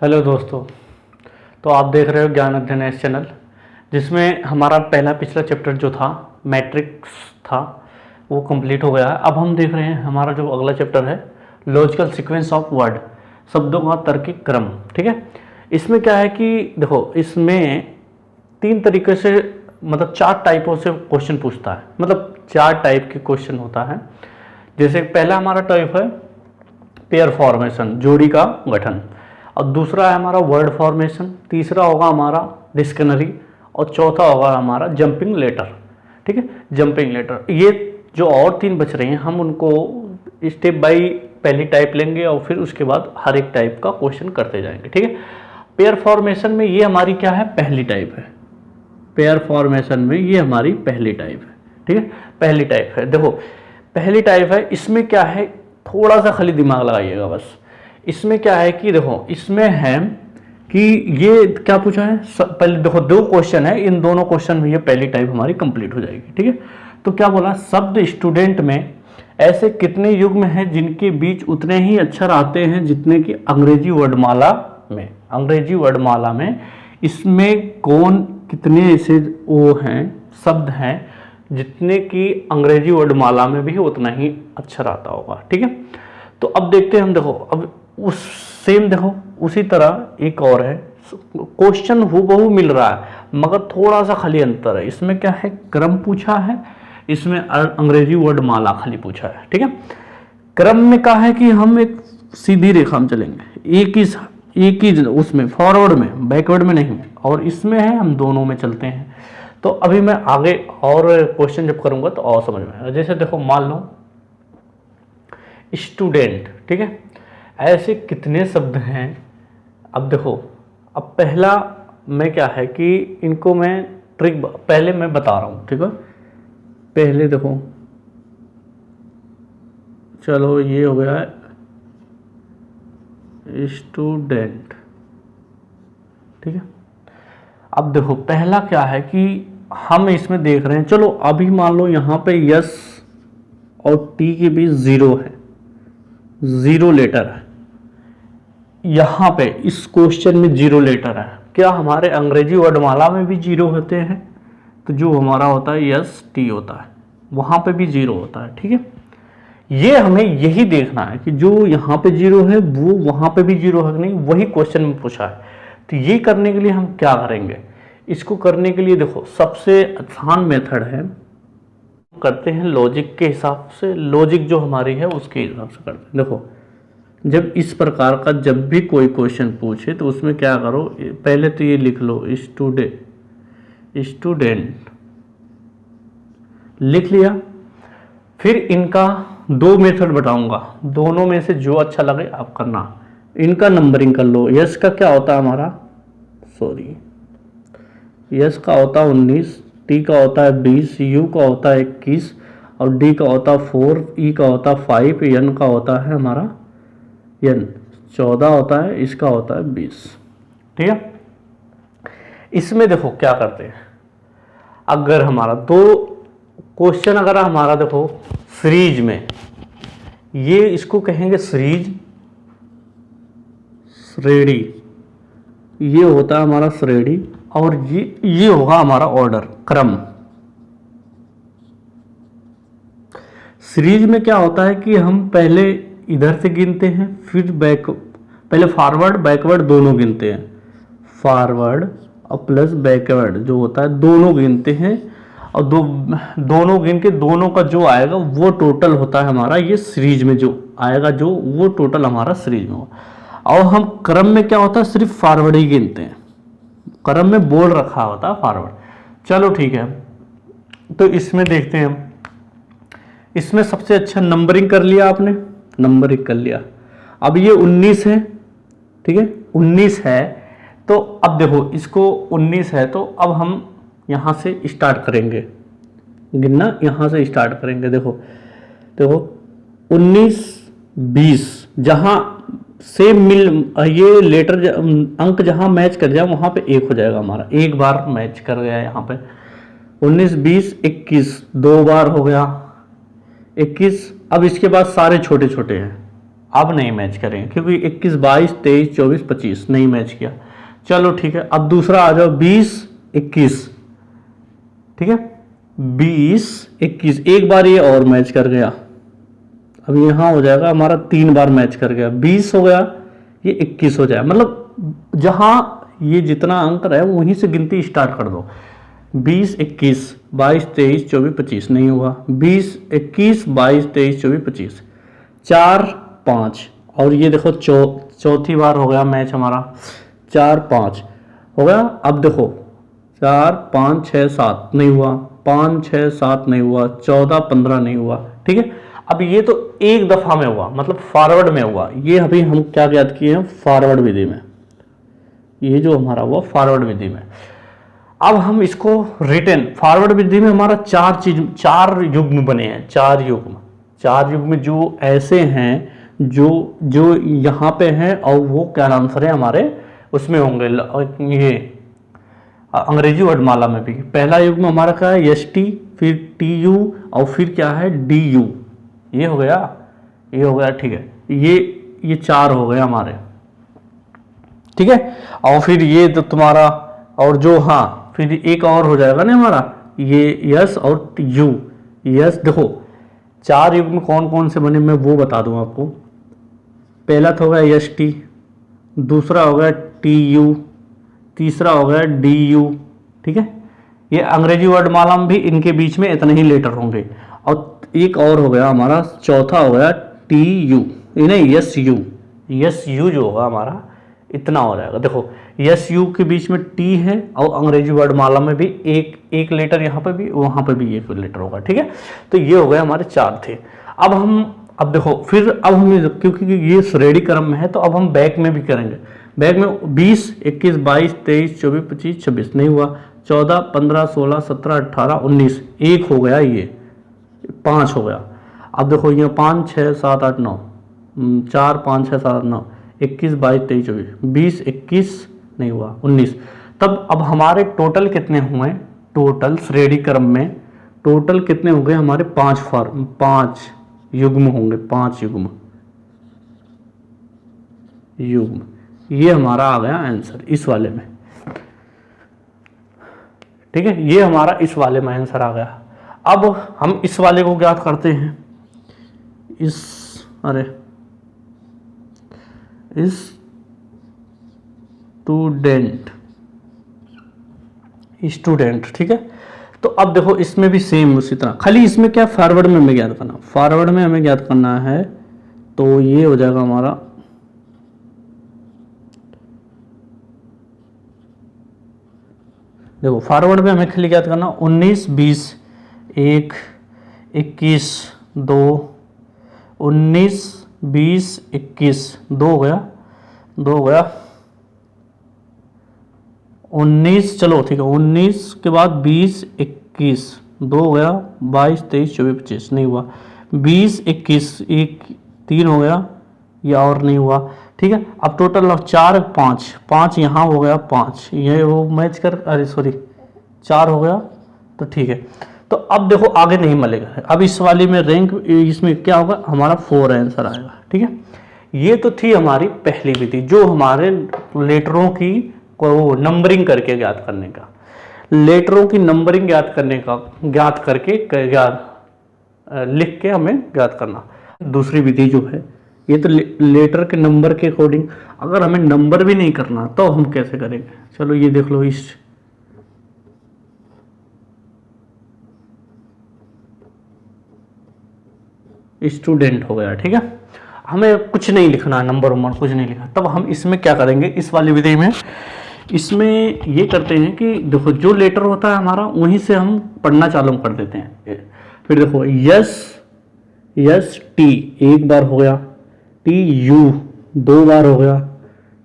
Hello दोस्तों। तो आप देख रहे हो ज्ञान अध्ययन एस चैनल, जिसमें हमारा पिछला चैप्टर जो था मैट्रिक्स था वो कंप्लीट हो गया है। अब हम देख रहे हैं हमारा जो अगला चैप्टर है लॉजिकल सीक्वेंस ऑफ वर्ड, शब्दों का तार्किक क्रम। ठीक है, इसमें क्या है कि देखो, इसमें तीन तरीके से मतलब चार टाइपों से क्वेश्चन पूछता है, मतलब चार टाइप के क्वेश्चन होता है। जैसे पहला हमारा टाइप है पेयर फॉर्मेशन, जोड़ी का गठन, और दूसरा है हमारा वर्ड फॉर्मेशन, तीसरा होगा हमारा डिक्शनरी, और चौथा होगा हमारा जंपिंग लेटर। ठीक है, जंपिंग लेटर। ये जो और तीन बच रहे हैं हम उनको स्टेप बाय पहली टाइप लेंगे और फिर उसके बाद हर एक टाइप का क्वेश्चन करते जाएंगे। ठीक है, पेयर फॉर्मेशन में ये हमारी क्या है, पहली टाइप है। पेयर फॉर्मेशन में ये हमारी पहली टाइप है। ठीक है, पहली टाइप है। देखो पहली टाइप है, इसमें क्या है, थोड़ा सा खाली दिमाग लगाइएगा बस। इसमें क्या है कि देखो, इसमें है कि ये क्या पूछा है, पहले देखो दो क्वेश्चन है, इन दोनों क्वेश्चन में ये पहली टाइप हमारी कंप्लीट हो जाएगी। ठीक है, तो क्या बोला, शब्द स्टूडेंट में ऐसे कितने युग्म हैं जिनके बीच उतने ही अक्षर आते हैं जितने कि अंग्रेजी वर्णमाला में। अंग्रेजी वर्णमाला में इसमें कौन कितने ऐसे वो हैं, शब्द हैं जितने कि अंग्रेजी वर्णमाला में भी उतना ही अक्षर आता होगा। ठीक है, तो अब देखते हैं हम। देखो अब उस सेम देखो उसी तरह एक और है, क्वेश्चन हूबहू मिल रहा है मगर थोड़ा सा खाली अंतर है। इसमें क्या है, क्रम पूछा है, इसमें अंग्रेजी वर्णमाला खाली पूछा है। ठीक है, क्रम में क्या है कि हम एक सीधी रेखा में चलेंगे, एक ही उसमें फॉरवर्ड में, बैकवर्ड में नहीं, और इसमें है हम दोनों में चलते हैं। तो अभी मैं आगे और क्वेश्चन जब करूंगा तो और समझ में आएगा। जैसे देखो मान लो स्टूडेंट, ठीक है, ऐसे कितने शब्द हैं। अब देखो, अब पहला मैं क्या है कि इनको मैं ट्रिक पहले मैं बता रहा हूँ। ठीक है, पहले देखो, चलो ये हो गया है स्टूडेंट। ठीक है, अब देखो पहला क्या है कि हम इसमें देख रहे हैं, चलो अभी मान लो यहाँ पे यस और टी के बीच जीरो है, जीरो लेटर है। यहाँ पे इस क्वेश्चन में जीरो लेटर है। क्या हमारे अंग्रेजी वर्णमाला में भी जीरो होते हैं? तो जो हमारा होता है यस टी होता है, वहाँ पे भी जीरो होता है। ठीक है, ये हमें यही देखना है कि जो यहाँ पे जीरो है वो वहाँ पे भी जीरो है कि नहीं, वही क्वेश्चन में पूछा है। तो ये करने के लिए हम क्या करेंगे, इसको करने के लिए देखो सबसे आसान मेथड है, करते हैं लॉजिक के हिसाब से। लॉजिक जो हमारी है उसके हिसाब से करते हैं। देखो जब इस प्रकार का जब भी कोई क्वेश्चन पूछे तो उसमें क्या करो, पहले तो ये लिख लो स्टूडेंट लिख लिया। फिर इनका दो मेथड बताऊंगा, दोनों में से जो अच्छा लगे आप करना। इनका नंबरिंग कर लो। यस का क्या होता है हमारा, यस का होता है 19, टी का होता है 20, यू का होता है 21, और डी का होता है 4, ई का होता है 5, एन का होता है हमारा 14 होता है, इसका होता है 20। ठीक है, इसमें देखो क्या करते हैं, अगर हमारा दो क्वेश्चन अगर हमारा देखो सीरीज में, ये इसको कहेंगे सीरीज, श्रेणी, ये होता है हमारा श्रेणी, और ये होगा हमारा ऑर्डर, क्रम। सीरीज में क्या होता है कि हम पहले इधर से गिनते हैं, फिर पहले फॉरवर्ड बैकवर्ड दोनों गिनते हैं, फॉरवर्ड और प्लस बैकवर्ड जो होता है दोनों गिनते हैं, और दोनों गिन के दोनों का जो आएगा वो टोटल होता है हमारा, ये सीरीज में जो आएगा जो वो टोटल हमारा सीरीज में होगा। और हम क्रम में क्या होता है, सिर्फ फॉरवर्ड ही गिनते हैं, क्रम में बोल रखा होता है फॉरवर्ड। चलो ठीक है, तो इसमें देखते हैं हम। इसमें सबसे अच्छा नंबरिंग कर लिया आपने, नंबरिंग कर लिया। अब ये 19 है, ठीक है, 19 है। तो अब देखो इसको 19 है, तो अब हम यहाँ से स्टार्ट करेंगे गिनना, यहाँ से स्टार्ट करेंगे। देखो 19 20, जहाँ से ये लेटर अंक जहाँ मैच कर जाए वहाँ पे एक हो जाएगा हमारा, एक बार मैच कर गया यहाँ पे। 19 20 21 दो बार हो गया 21। अब इसके बाद सारे छोटे छोटे हैं, अब नहीं मैच करेंगे क्योंकि 21, 22, 23, 24, 25 नहीं मैच किया। चलो ठीक है, अब दूसरा आ जाओ 20, 21। ठीक है, 20, 21 एक बार ये और मैच कर गया। अब यहाँ हो जाएगा हमारा 3 बार मैच कर गया, 20 हो गया, ये 21 हो जाए। मतलब जहाँ ये जितना अंक है वहीं से गिनती स्टार्ट कर दो। 20, 21, 22, 23, 24, 25 नहीं हुआ। 20, 21, 22, 23, 24, 25, 4, 5 और ये देखो चौथी बार हो गया मैच हमारा। 4, 5 हो गया। अब देखो 4, 5, 6, 7 नहीं हुआ, 5, 6, 7 नहीं हुआ, 14, 15 नहीं हुआ। ठीक है, अब ये तो एक दफा में हुआ, मतलब फॉरवर्ड में हुआ। ये अभी हम क्या ज्ञात किए हैं, फॉरवर्ड विधि में। ये जो हमारा हुआ फॉरवर्ड विधि में। अब हम इसको रिटर्न फॉरवर्ड विधि में हमारा 4 युग्म बने हैं। 4 युग्म जो ऐसे हैं जो यहाँ पे हैं और वो क्या आंसर है हमारे उसमें होंगे। ये अंग्रेजी वर्णमाला में भी पहला युग्म हमारा क्या है, एस टी, फिर टी यू और फिर क्या है, डी यू। ये हो गया, ये हो गया। ठीक है, ये 4 हो गए हमारे। ठीक है, और फिर ये तो तुम्हारा और जो, हाँ फिर एक और हो जाएगा ना हमारा, ये यस और यू। यस देखो 4 युग्म कौन कौन से बने मैं वो बता दूं आपको। पहला तो हो गया एस टी, दूसरा हो गया टी यू, तीसरा हो गया डी यू। ठीक है, ये अंग्रेजी वर्णमाला में भी इनके बीच में इतने ही लेटर होंगे। और एक और हो गया हमारा, चौथा हो गया टी यू, नहीं यस यू। यस यू जो होगा हमारा इतना हो जाएगा। देखो यस यू के बीच में टी है और अंग्रेजी वर्णमाला में भी एक लेटर, यहाँ पे भी वहाँ पे भी एक लेटर होगा। ठीक है, तो ये हो गए हमारे 4 थे। अब देखो फिर अब हम, क्योंकि ये श्रेणी क्रम में है तो अब हम बैक में भी करेंगे। बैक में 20, 21, 22, 23, 24, 25, 26 नहीं हुआ। 14, 15, 16, 17, 18, 19 एक हो गया, ये 5 हो गया। अब देखो ये 5, 6, 7, 8, 9, 4, 5, 6, 7, 9, 21, 22, 23, 24, 20, 21 नहीं हुआ, 19। तब अब हमारे टोटल कितने हुए, टोटल श्रेणी क्रम में टोटल कितने हो गए हमारे, 5 युग्म होंगे। 5 युग्म ये हमारा आ गया आंसर इस वाले में। ठीक है, ये हमारा इस वाले में आंसर आ गया। अब हम इस वाले को ज्ञात करते हैं। स्टूडेंट। ठीक है, तो अब देखो इसमें भी सेम उसी तरह, खाली इसमें क्या फॉरवर्ड में हमें ज्ञात करना, फॉरवर्ड में हमें ज्ञात करना है। तो ये हो जाएगा हमारा, देखो फॉरवर्ड में हमें खाली ज्ञात करना 19, 20, 1, 21, 2, 19, 20, 21 2 हो गया, 19। चलो ठीक है, 19 के बाद 20, 21 2 हो गया, 22, 23, 24, 25 नहीं हुआ। 20, 21 3 हो गया, या और नहीं हुआ। ठीक है, अब टोटल 4, 5 यहाँ हो गया, 5 ये वो मैच कर, अरे सॉरी 4 हो गया। तो ठीक है, तो अब देखो आगे नहीं मिलेगा। अब इस वाली में रैंक, इसमें क्या होगा हमारा 4 आंसर आएगा। ठीक है, ये तो थी हमारी पहली विधि, जो हमारे लेटरों की को नंबरिंग करके ज्ञात करने का, लेटरों की नंबरिंग ज्ञात करने का, ज्ञात करके लिख के हमें ज्ञात करना। दूसरी विधि जो है ये तो लेटर के नंबर के अकॉर्डिंग, अगर हमें नंबर भी नहीं करना तो हम कैसे करेंगे। चलो ये देख लो, इस स्टूडेंट हो गया। ठीक है, हमें कुछ नहीं लिखना, नंबर वंबर कुछ नहीं लिखा। तब हम इसमें क्या करेंगे, इस वाली विधि में, इसमें ये करते हैं कि देखो जो लेटर होता है हमारा वहीं से हम पढ़ना चालू कर देते हैं। फिर देखो यस टी एक बार हो गया, टी यू 2 बार हो गया,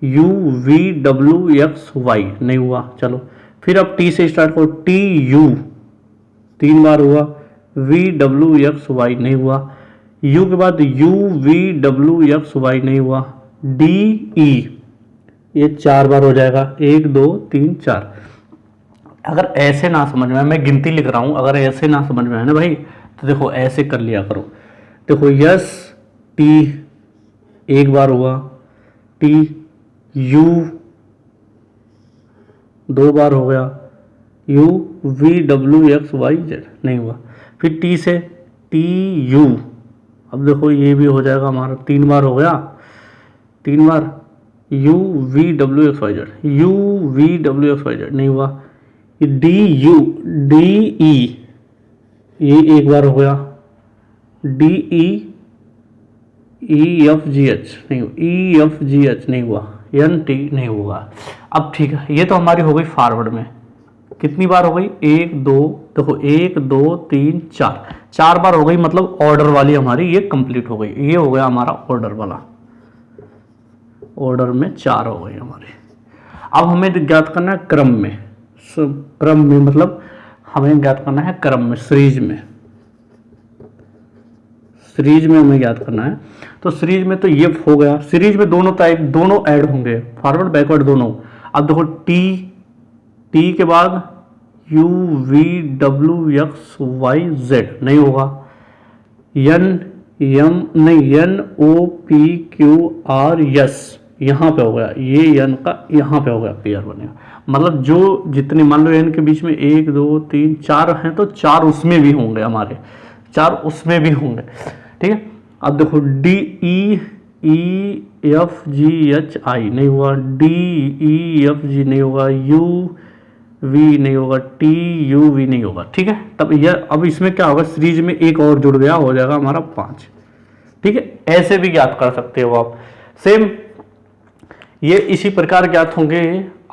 U V W x Y नहीं हुआ। चलो फिर अब टी से स्टार्ट करो, टी यू 3 बार हुआ, वी डब्ल्यू एक्स वाई नहीं हुआ। यू के बाद U V W x Y नहीं हुआ। डी ई ये 4 बार हो जाएगा, 1 2 3 4। अगर ऐसे ना समझ में आए, मैं गिनती लिख रहा हूं, अगर ऐसे ना समझ में आए ना भाई, तो देखो ऐसे कर लिया करो। देखो यस टी एक बार हुआ, टी यू दो बार हो गया, U V W x Y Z नहीं हुआ, फिर टी से टी यू, अब देखो ये भी हो जाएगा हमारा, तीन बार हो गया, तीन बार u V W x Y z, u V W x Y Z नहीं हुआ, ये डी यू डी ई ये एक बार हो गया, डी ई ई एफ जी एच नहीं हुआ, ई एफ जी एच नहीं हुआ, एन टी नहीं होगा। अब ठीक है, ये तो हमारी हो गई फॉरवर्ड में, कितनी बार हो गई, एक दो, देखो एक दो तीन चार, चार बार हो गई, मतलब ऑर्डर वाली हमारी ये कंप्लीट हो गई, ये हो गया हमारा ऑर्डर वाला, ऑर्डर में चार हो गई हमारे। अब हमें ज्ञात करना है क्रम में, क्रम में मतलब हमें ज्ञात करना है क्रम में, सीरीज में, सीरीज में हमें ज्ञात करना है। तो सीरीज में तो ये हो गया, सीरीज में दोनों टाइप दोनों ऐड होंगे, फॉरवर्ड बैकवर्ड दोनों। अब देखो टी, टी के बाद U V W x Y Z नहीं होगा, एन एम नहीं, N O P Q R S यहाँ पे हो गया, ये एन का यहाँ पे हो गया पेयर बनेगा, मतलब जो जितने मान लो एन के बीच में एक दो तीन चार हैं तो चार उसमें भी होंगे हमारे, चार उसमें भी होंगे, ठीक है। अब देखो डी ई ई एफ जी एच आई नहीं हुआ, डी ई एफ जी नहीं होगा, यू वी नहीं होगा, टी यू वी नहीं होगा, ठीक है। तब यह अब इसमें क्या होगा, सीरीज में एक और जुड़ गया, हो जाएगा हमारा 5, ठीक है। ऐसे भी ज्ञात कर सकते हो आप, सेम ये इसी प्रकार ज्ञात होंगे।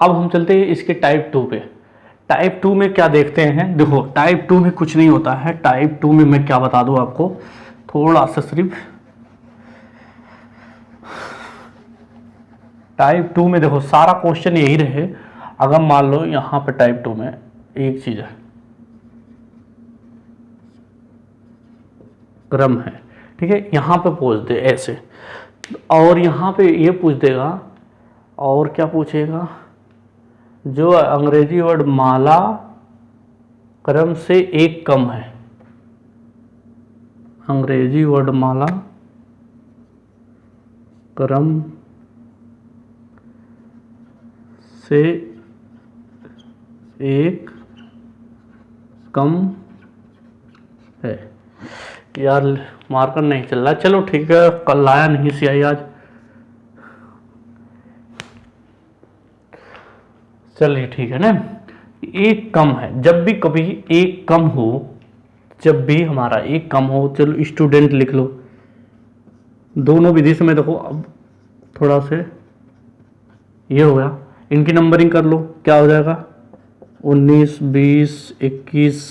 अब हम चलते हैं इसके टाइप 2 पे। टाइप 2 में क्या देखते हैं, देखो टाइप 2 में कुछ नहीं होता है, टाइप 2 में मैं क्या बता दूं आपको, थोड़ा सा सिर्फ टाइप 2 में देखो सारा क्वेश्चन यही रहे। अगर मान लो यहां पे टाइप 2 में एक चीज है, क्रम है, ठीक है, यहां पे पूछ दे ऐसे, और यहां पे ये पूछ देगा, और क्या पूछेगा, जो अंग्रेजी वर्ड माला क्रम से एक कम है, अंग्रेजी वर्ड माला क्रम से एक कम है। यार मार्कर नहीं चल रहा, चलो ठीक है, कल लाया नहीं सियाही आज, चलिए ठीक है ना। एक कम है, जब भी कभी एक कम हो, जब भी हमारा एक कम हो, चलो स्टूडेंट लिख लो, दोनों विधि से मैं देखो, अब थोड़ा से ये हो गया, इनकी नंबरिंग कर लो, क्या हो जाएगा 19 20 21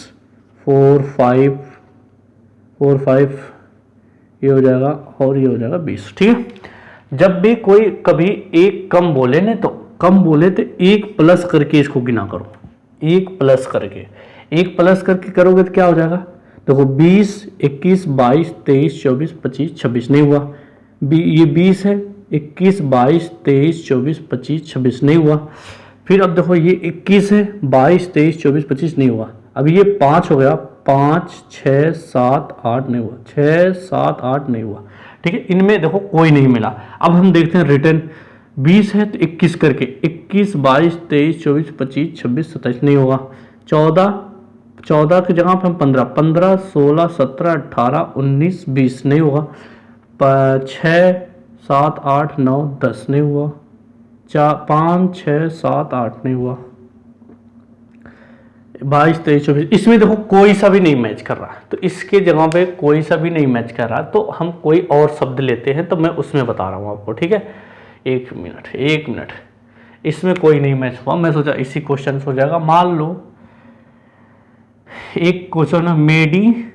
4 5 4 5 ये हो जाएगा, और ये हो जाएगा 20, ठीक है। जब भी कोई कभी एक कम बोले ना, तो कम बोले तो एक प्लस करके इसको गिना करो, एक प्लस करके, एक प्लस करके करोगे तो क्या हो जाएगा, देखो 20 21 22 23 24 25 26 नहीं हुआ, ये 20 है, 21 22 23 24 25 26 नहीं हुआ, फिर अब देखो ये 21 है, 22 23 24 25 नहीं हुआ, अब ये 5 हो गया, 5 6 7 8 नहीं हुआ, 6 7 8 नहीं हुआ, ठीक है। इनमें देखो कोई नहीं मिला। अब हम देखते हैं रिटर्न, 20 है तो 21 करके, 21 22 23 24 25 26 27 नहीं होगा, 14 की जगह पे हम 15 16 17 18 19 20 नहीं होगा, 6 7 8 9 10 नहीं हुआ, 5 6 7 8 नहीं हुआ, 22 23 24, इसमें देखो कोई सा भी नहीं मैच कर रहा, तो इसके जगह पे कोई सा भी नहीं मैच कर रहा, तो हम कोई और शब्द लेते हैं, तो मैं उसमें बता रहा हूँ आपको, ठीक है। एक मिनट, इसमें कोई नहीं मैच हुआ, मैं सोचा इसी क्वेश्चन से हो जाएगा। मान लो एक क्वेश्चन है, मेडी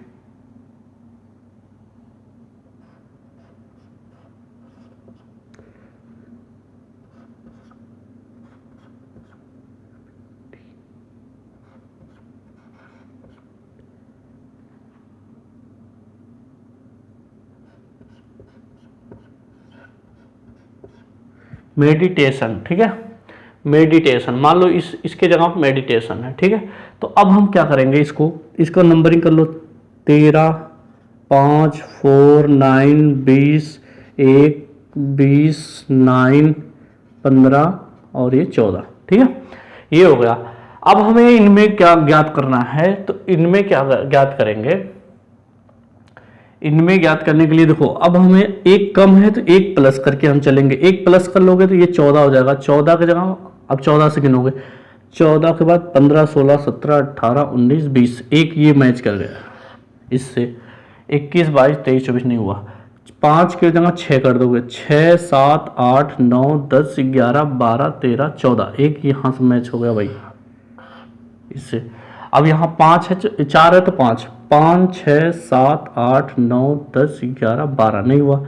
मेडिटेशन, ठीक है, मेडिटेशन, मान लो इसके जगह पर मेडिटेशन है, ठीक है। तो अब हम क्या करेंगे, इसको नंबरिंग कर लो, 13 5 4 9 20 1 20, 9, 15 और ये 14। ठीक है, ये हो गया। अब हमें इनमें क्या ज्ञात करना है, तो इनमें क्या ज्ञात करेंगे, इनमें ज्ञात करने के लिए देखो, अब हमें एक कम है तो एक प्लस करके हम चलेंगे। एक प्लस कर लोगे तो ये 14 हो जाएगा। 14 की जगह अब 14 से गिनोगे, 14 के बाद 15, 16, 17, 18, 19, 20, एक ये मैच कर गया इससे। 21, 22, 23, 24 नहीं हुआ। 5 की जगह 6 कर दोगे, 6, 7, 8, 9, 10, 11, 12, 13, 14, एक यहाँ से मैच हो गया भाई इससे। अब यहाँ 5 है, 4 है तो 5, 5, 6, 7, 8, 9, 10, 11, 12 नहीं हुआ।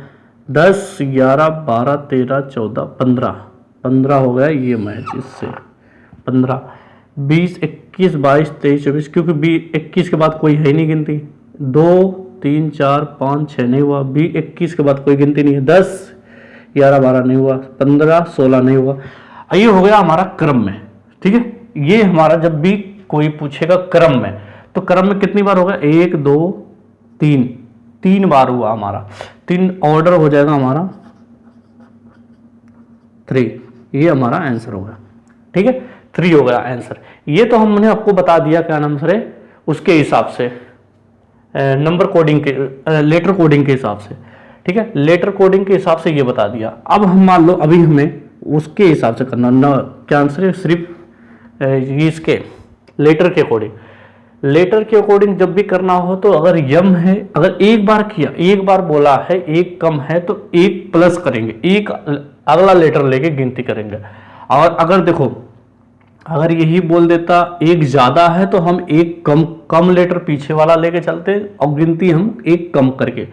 10, 11, 12, 13, 14, 15 हो गया ये मैच इससे। 15, 20, 21, 22, 23, 24, क्योंकि 21 के बाद कोई है ही नहीं गिनती। 2, 3, 4, 5, 6 नहीं हुआ। 21 के बाद कोई गिनती नहीं है। 10, 11, 12 नहीं हुआ। 15, 16 नहीं हुआ। ये हो गया हमारा क्रम में। ठीक है, ये हमारा जब भी कोई पूछेगा क्रम में, तो क्रम में कितनी बार होगा, 1, 2, 3, 3 बार हुआ हमारा। 3 ऑर्डर हो जाएगा हमारा 3, ये हमारा आंसर होगा। ठीक है, 3 हो गया आंसर। ये तो हमने आपको बता दिया क्या नाम सर है, उसके हिसाब से नंबर कोडिंग के, लेटर कोडिंग के हिसाब से। ठीक है, लेटर कोडिंग के हिसाब से ये बता दिया। अब हम मान लो अभी हमें उसके हिसाब से करना ना, क्या आंसर है, सिर्फ इसके लेटर के अकॉर्डिंग। लेटर के अकॉर्डिंग जब भी करना हो तो अगर यम है, अगर एक बार किया, एक बार बोला है एक कम है तो एक प्लस करेंगे, एक अगला लेटर लेके गिनती करेंगे। और अगर देखो, अगर यही बोल देता एक ज्यादा है तो हम एक कम लेटर पीछे वाला लेके चलते और गिनती हम एक कम करके,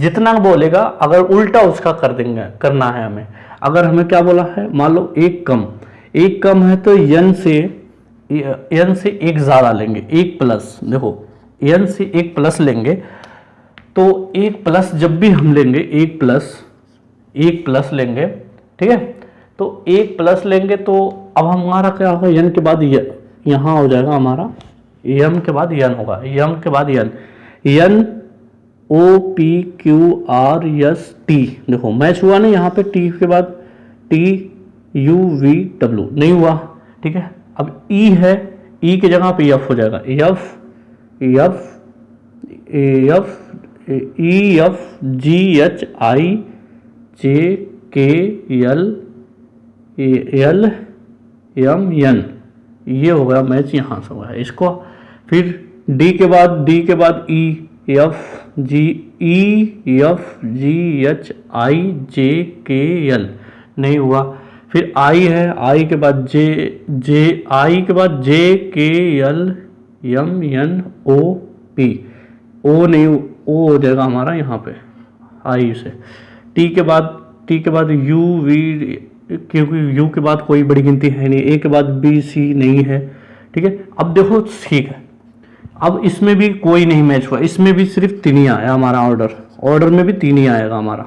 जितना बोलेगा अगर उल्टा उसका कर देंगे, करना है हमें। अगर हमें क्या बोला है, मान लो एक कम है तो यन से एक ज्यादा लेंगे, एक प्लस। देखो यन से एक प्लस लेंगे तो एक प्लस जब भी हम लेंगे, एक प्लस लेंगे। ठीक है, तो एक प्लस लेंगे तो अब हमारा क्या होगा, यन के बाद यहाँ हो जाएगा हमारा, यम के बाद यन होगा, यम के बाद n o P Q R S t. देखो मैच हुआ नहीं, यहाँ पे टी के बाद टी यू वी डब्ल्यू नहीं हुआ। ठीक है, अब ई है, ई की जगह पे एफ हो जाएगा, F g h i j k l M N, ये हो गया मैच यहाँ से हुआ है इसको। फिर डी के बाद ई f g h i j k l नहीं हुआ। फिर आई है, आई के बाद आई के बाद j k l M N O p, o नहीं, ओ हो जाएगा हमारा यहाँ पे आई से। टी के बाद यू वी, क्योंकि यू के बाद कोई बड़ी गिनती है नहीं। ए के बाद बी सी नहीं है। ठीक है, अब देखो ठीक है, अब इसमें भी कोई नहीं मैच हुआ, इसमें भी सिर्फ 3 ही आया हमारा ऑर्डर में भी 3 ही आएगा हमारा,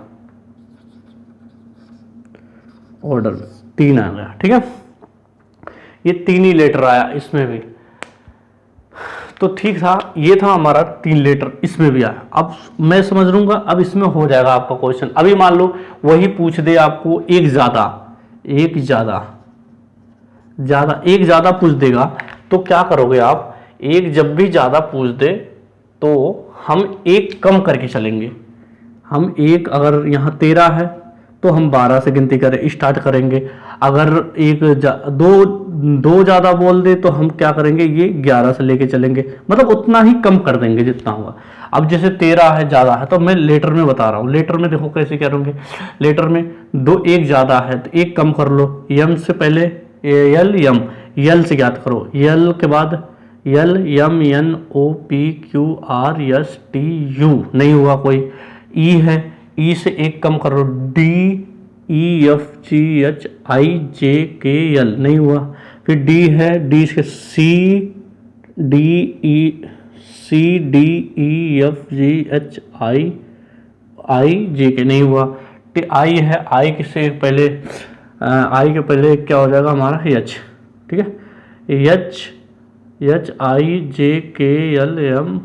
ऑर्डर में 3 आ गया। ठीक है, ये 3 ही लेटर आया इसमें भी, तो ठीक था। ये था हमारा 3 लेटर, इसमें भी आया। अब मैं समझ लूंगा, अब इसमें हो जाएगा आपका क्वेश्चन। अभी मान लो वही पूछ दे आपको एक ज्यादा पूछ देगा, तो क्या करोगे आप, एक जब भी ज्यादा पूछ दे तो हम एक कम करके चलेंगे। हम एक, अगर यहाँ 13 है तो हम 12 से गिनती स्टार्ट करेंगे। अगर दो ज्यादा बोल दे तो हम क्या करेंगे, ये 11 से लेके चलेंगे, मतलब उतना ही कम कर देंगे जितना हुआ। अब जैसे 13 है, ज्यादा है, तो मैं लेटर में बता रहा हूँ। लेटर में देखो कैसे करोगे, लेटर में एक ज्यादा है तो एक कम कर लो, यम से पहले यल से ज्ञात करो, यल के बाद L M N O P Q R S T U नहीं हुआ कोई। ई है, ई से एक कम करो, d e f g h i j k l नहीं हुआ। फिर डी है, डी से c d e f g h i j k नहीं हुआ। आई है, आई से पहले आई के पहले क्या हो जाएगा हमारा, एच। ठीक है, H i j k l M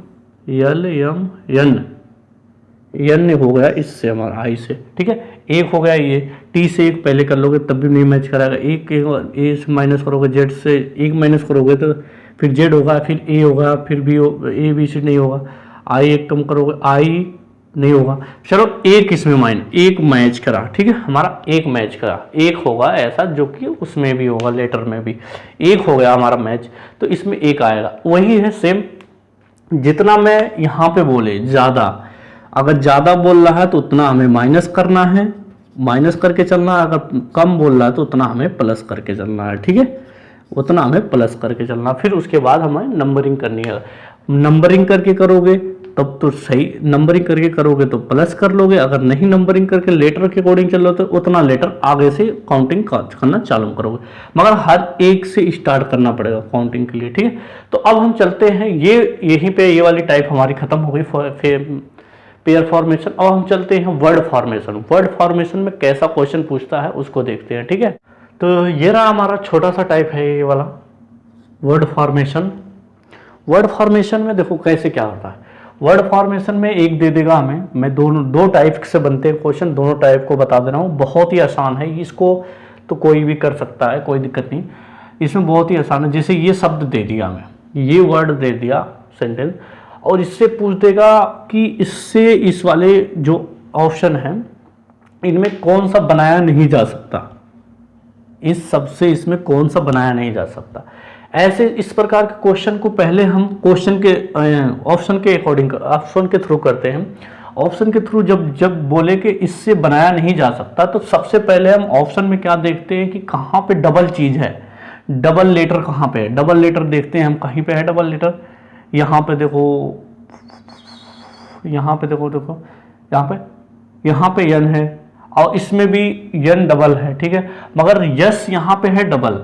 N हो गया इससे हमारा आई से। ठीक है, एक हो गया ये, टी से एक पहले कर लोगे तब भी नहीं मैच कराएगा, एक ए से माइनस करोगे, जेड से एक माइनस करोगे तो फिर जेड होगा, फिर ए होगा, फिर बी ए बी सी नहीं होगा, आई एक कम करोगे आई नहीं होगा। चलो एक इसमें एक मैच करा, ठीक है, हमारा एक मैच करा, एक होगा ऐसा जो कि उसमें भी होगा, लेटर में भी एक हो गया हमारा मैच, तो इसमें एक आएगा। वही है सेम, जितना मैं यहाँ पे बोले ज़्यादा, अगर ज़्यादा बोल रहा है तो उतना हमें माइनस करना है, माइनस करके चलना है, अगर कम बोल रहा है तो उतना हमें प्लस करके चलना है, ठीक है, उतना हमें प्लस करके चलना। फिर उसके बाद हमें नंबरिंग करनी है, नंबरिंग करके करोगे तब तो सही, नंबरिंग करके करोगे तो प्लस कर लोगे, अगर नहीं नंबरिंग करके लेटर के अकॉर्डिंग चल रहे तो उतना लेटर आगे से काउंटिंग करना चालू करोगे, मगर हर एक से स्टार्ट करना पड़ेगा काउंटिंग के लिए, ठीक है। तो अब हम चलते हैं, ये यहीं पे ये वाली टाइप हमारी खत्म हो गई पेयर फॉर्मेशन। अब हम चलते हैं वर्ड फॉर्मेशन। वर्ड फॉर्मेशन में कैसा क्वेश्चन पूछता है उसको देखते हैं, ठीक है। तो ये रहा हमारा छोटा सा टाइप है ये वाला वर्ड फॉर्मेशन। वर्ड फॉर्मेशन में देखो कैसे क्या होता है। वर्ड फॉर्मेशन में एक दे देगा हमें, मैं दो टाइप से बनते हैं क्वेश्चन, दोनों टाइप को बता दे रहा हूँ, बहुत ही आसान है, इसको तो कोई भी कर सकता है, कोई दिक्कत नहीं, इसमें बहुत ही आसान है। जैसे ये शब्द दे दिया हमें, ये वर्ड दे दिया सेंटेंस, और इससे पूछ देगा कि इससे इस वाले जो ऑप्शन है इनमें कौन सा बनाया नहीं जा सकता, इस सब से इसमें कौन सा बनाया नहीं जा सकता। ऐसे इस प्रकार के क्वेश्चन को पहले हम क्वेश्चन के ऑप्शन के अकॉर्डिंग, ऑप्शन के थ्रू करते हैं। ऑप्शन के थ्रू जब बोले कि इससे बनाया नहीं जा सकता, तो सबसे पहले हम ऑप्शन में क्या देखते हैं कि कहाँ पे डबल चीज है, डबल लेटर कहाँ पे है, डबल लेटर देखते हैं हम, कहीं पे है डबल लेटर, यहाँ पे देखो, यहाँ पे देखो, यहाँ पे यन है, और इसमें भी यन डबल है, ठीक है, मगर यस यहाँ पे है डबल,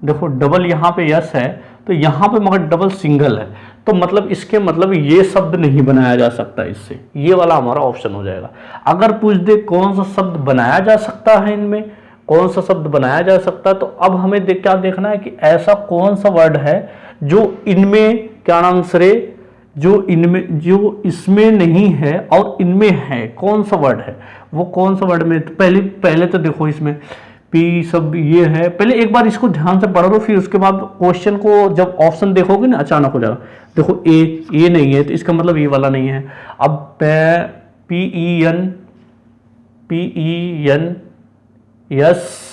देखो डबल यहाँ पे यस है, तो यहाँ पे मगर डबल सिंगल है, तो मतलब इसके मतलब ये शब्द नहीं बनाया जा सकता इससे, ये वाला हमारा ऑप्शन हो जाएगा। अगर पूछ दे कौन सा शब्द बनाया जा सकता है, इनमें कौन सा शब्द बनाया जा सकता है, तो अब हमें क्या देखना है कि ऐसा कौन सा वर्ड है जो इनमें, क्या नाम सरे, जो इसमें नहीं है और इनमें है, कौन सा वर्ड है, वो कौन सा वर्ड में। तो पहले तो देखो इसमें पी सब ये है, पहले एक बार इसको ध्यान से पढ़ लो, फिर उसके बाद क्वेश्चन को जब ऑप्शन देखोगे ना अचानक हो जाएगा। देखो ए नहीं है तो इसका मतलब ये वाला नहीं है। अब P E N S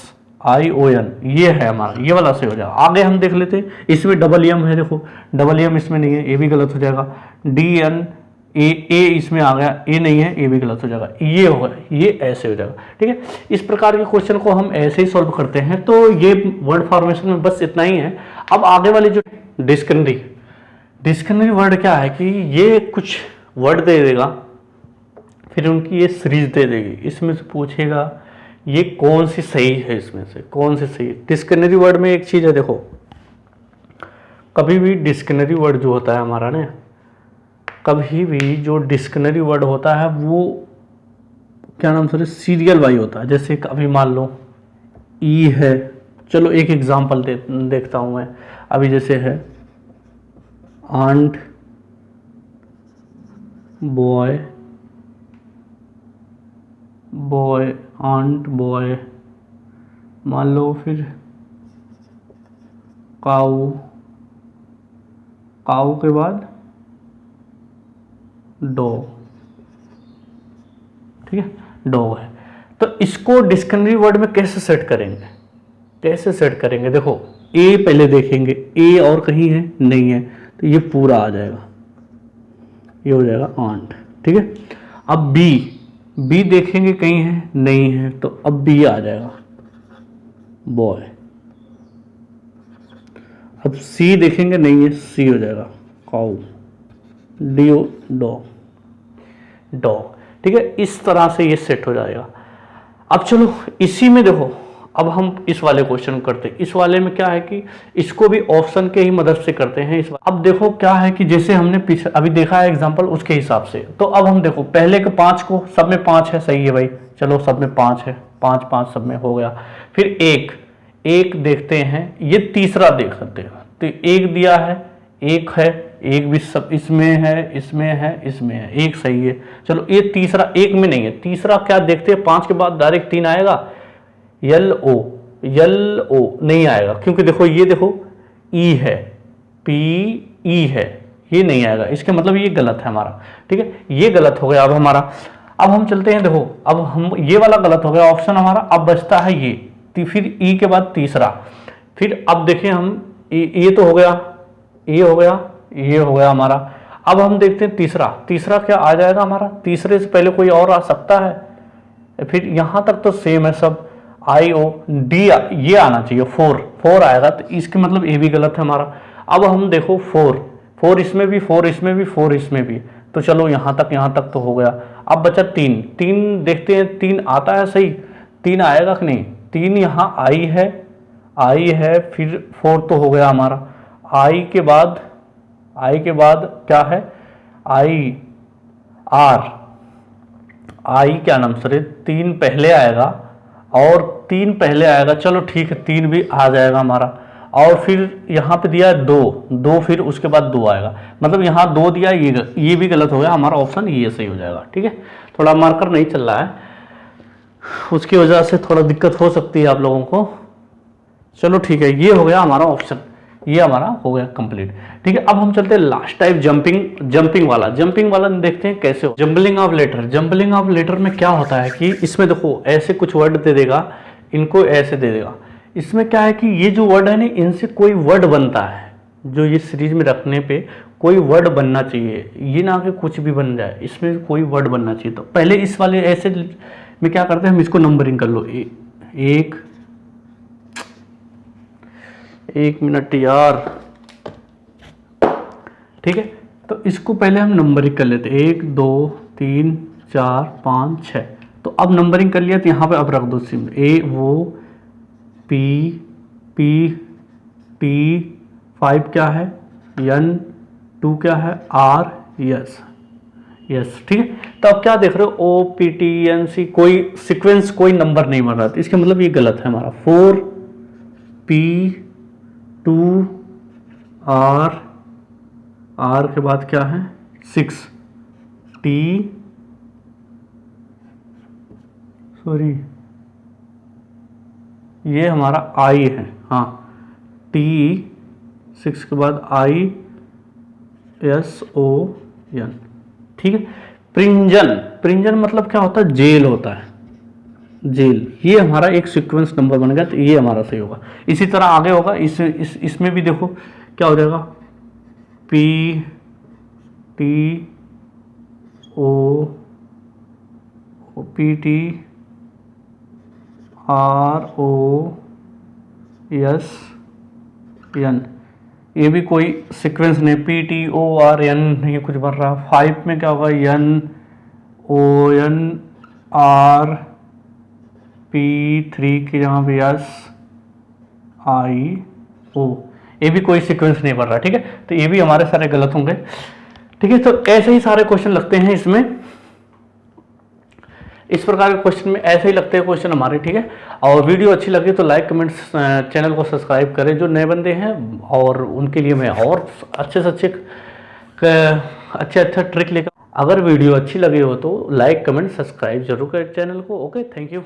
I O N ये है हमारा, ये वाला से हो जाएगा। आगे हम देख लेते हैं, इसमें डबल एम है, देखो डबल एम इसमें नहीं है, ए भी गलत हो जाएगा। डी एन ए इसमें आ गया, ए नहीं है, ए भी गलत हो जाएगा, ये होगा, ये ऐसे हो जाएगा, ठीक है। इस प्रकार के क्वेश्चन को हम ऐसे ही सॉल्व करते हैं। तो ये वर्ड फॉर्मेशन में बस इतना ही है। अब आगे वाले जो डिक्शनरी वर्ड क्या है कि ये कुछ वर्ड दे देगा, फिर उनकी ये सीरीज दे देगी, इसमें से पूछेगा ये कौन सी सही है, इसमें से कौन सी सही है। डिक्शनरी वर्ड में एक चीज है, देखो कभी भी डिक्शनरी वर्ड जो होता है हमारा ना, कभी भी जो डिक्शनरी वर्ड होता है वो क्या नाम से सीरियल वाइज होता है। जैसे अभी मान लो ई है, चलो एक एग्जांपल देखता हूं मैं अभी, जैसे है आंट बॉय आंट बॉय, मान लो फिर काऊ के बाद डॉग, ठीक है, डॉग है। तो इसको डिक्शनरी वर्ड में कैसे सेट करेंगे, देखो ए पहले देखेंगे, ए और कहीं है नहीं है, तो ये पूरा आ जाएगा, ये हो जाएगा आंट, ठीक है। अब बी देखेंगे कहीं है नहीं है, तो अब बी आ जाएगा बॉय। अब सी देखेंगे नहीं है, सी हो जाएगा काऊ, डी डॉग, ठीक है। इस तरह से ये सेट हो जाएगा। अब चलो इसी में देखो, अब हम इस वाले क्वेश्चन करते हैं। इस वाले में क्या है कि इसको भी ऑप्शन के ही मदद से करते हैं। अब देखो क्या है कि जैसे हमने पीछे अभी देखा है एग्जांपल, उसके हिसाब से, तो अब हम देखो पहले के 5 को, सब में 5 है, सही है भाई, चलो सब में 5 है, 5 सब में हो गया। फिर एक देखते हैं, ये तीसरा देख सकते हैं, तो एक दिया है, एक है, एक भी सब इसमें है, इसमें है, इसमें है, एक सही है। चलो ये तीसरा एक में नहीं है, तीसरा क्या देखते हैं, 5 के बाद डायरेक्ट 3 आएगा, यल ओ, यल ओ नहीं आएगा, क्योंकि देखो ये देखो ई है, पी ई है, ये नहीं आएगा, इसके मतलब ये गलत है हमारा, ठीक है, ये गलत हो गया अब हमारा। अब हम चलते हैं, देखो अब हम ये वाला गलत हो गया ऑप्शन हमारा, अब बचता है ये, फिर ई के बाद तीसरा, फिर अब देखिए हम ये तो हो गया, ये हो गया, ये हो गया हमारा। अब हम देखते हैं तीसरा, तीसरा क्या आ जाएगा हमारा, तीसरे से पहले कोई और आ सकता है, फिर यहां तक तो सेम है सब, आई ओ डी ये आना चाहिए, 4 आएगा, तो इसके मतलब ये भी गलत है हमारा। अब हम देखो 4 इसमें भी, 4 इसमें भी, 4 इसमें भी, तो चलो यहां तक तो हो गया। अब बचा 3 देखते हैं, 3 आता है सही, 3 आएगा कि नहीं, 3 यहाँ आई है, फिर 4 तो हो गया हमारा, आई के बाद क्या है, आई क्या नाम सर, 3 पहले आएगा और 3 पहले आएगा, चलो ठीक है 3 भी आ जाएगा हमारा। और फिर यहाँ पे दिया है 2, फिर उसके बाद 2 आएगा, मतलब यहाँ 2 दिया, ये भी गलत हो गया हमारा, ऑप्शन ये सही हो जाएगा, ठीक है। थोड़ा मार्कर नहीं चल रहा है, उसकी वजह से थोड़ा दिक्कत हो सकती है आप लोगों को। चलो ठीक है, ये हो गया हमारा ऑप्शन, ये हमारा हो गया कंप्लीट, ठीक है। अब हम चलते हैं लास्ट टाइप जंपिंग वाला देखते हैं कैसे हो। जंबलिंग ऑफ लेटर में क्या होता है कि इसमें देखो ऐसे कुछ वर्ड दे देगा, इनको ऐसे दे देगा, इसमें क्या है कि ये जो वर्ड है ना, इनसे कोई वर्ड बनता है, जो ये सीरीज में रखने पे कोई वर्ड बनना चाहिए, ये ना कि कुछ भी बन जाए, इसमें कोई वर्ड बनना चाहिए। तो पहले इस वाले ऐसे में क्या करते हैं, हम इसको नंबरिंग कर लो, एक मिनट यार, ठीक है, तो इसको पहले हम नंबरिंग कर लेते, 1 2 3 4 5 6, तो अब नंबरिंग कर लिया, तो यहाँ पे अब रख दो सिम, ए वो पी टी 5 क्या है, N 2 क्या है, R यस, ठीक है। तो अब क्या देख रहे हो, O P T N C, कोई सीक्वेंस, कोई नंबर नहीं बन रहा, तो इसका मतलब ये गलत है हमारा। 4 P 2 R के बाद क्या है, 6 T, सॉरी ये हमारा I है, हाँ, T 6 के बाद I S O N, ठीक है। प्रिंजन मतलब क्या होता है, जेल होता है, जेल, ये हमारा एक सीक्वेंस नंबर बन गया, तो ये हमारा सही होगा। इसी तरह आगे होगा, इसमें भी देखो क्या हो जाएगा, P T O P T R O S N, ये भी कोई सीक्वेंस नहीं, P T O R N नहीं कुछ बन रहा। 5 में क्या होगा, N O N R P 3 की जगह पे S I O, ये भी कोई सीक्वेंस नहीं बन रहा, ठीक है। तो ये भी हमारे सारे गलत होंगे, ठीक है। तो ऐसे ही सारे क्वेश्चन लगते हैं इसमें, इस प्रकार के क्वेश्चन में ऐसे ही लगते हैं क्वेश्चन हमारे, ठीक है। और वीडियो अच्छी लगी तो लाइक कमेंट्स, चैनल को सब्सक्राइब करें जो नए बंदे हैं, और उनके लिए मैं और अच्छे से अच्छे ट्रिक लेकर, अगर वीडियो अच्छी लगी हो तो लाइक कमेंट सब्सक्राइब जरूर करें चैनल को। Okay, thank you.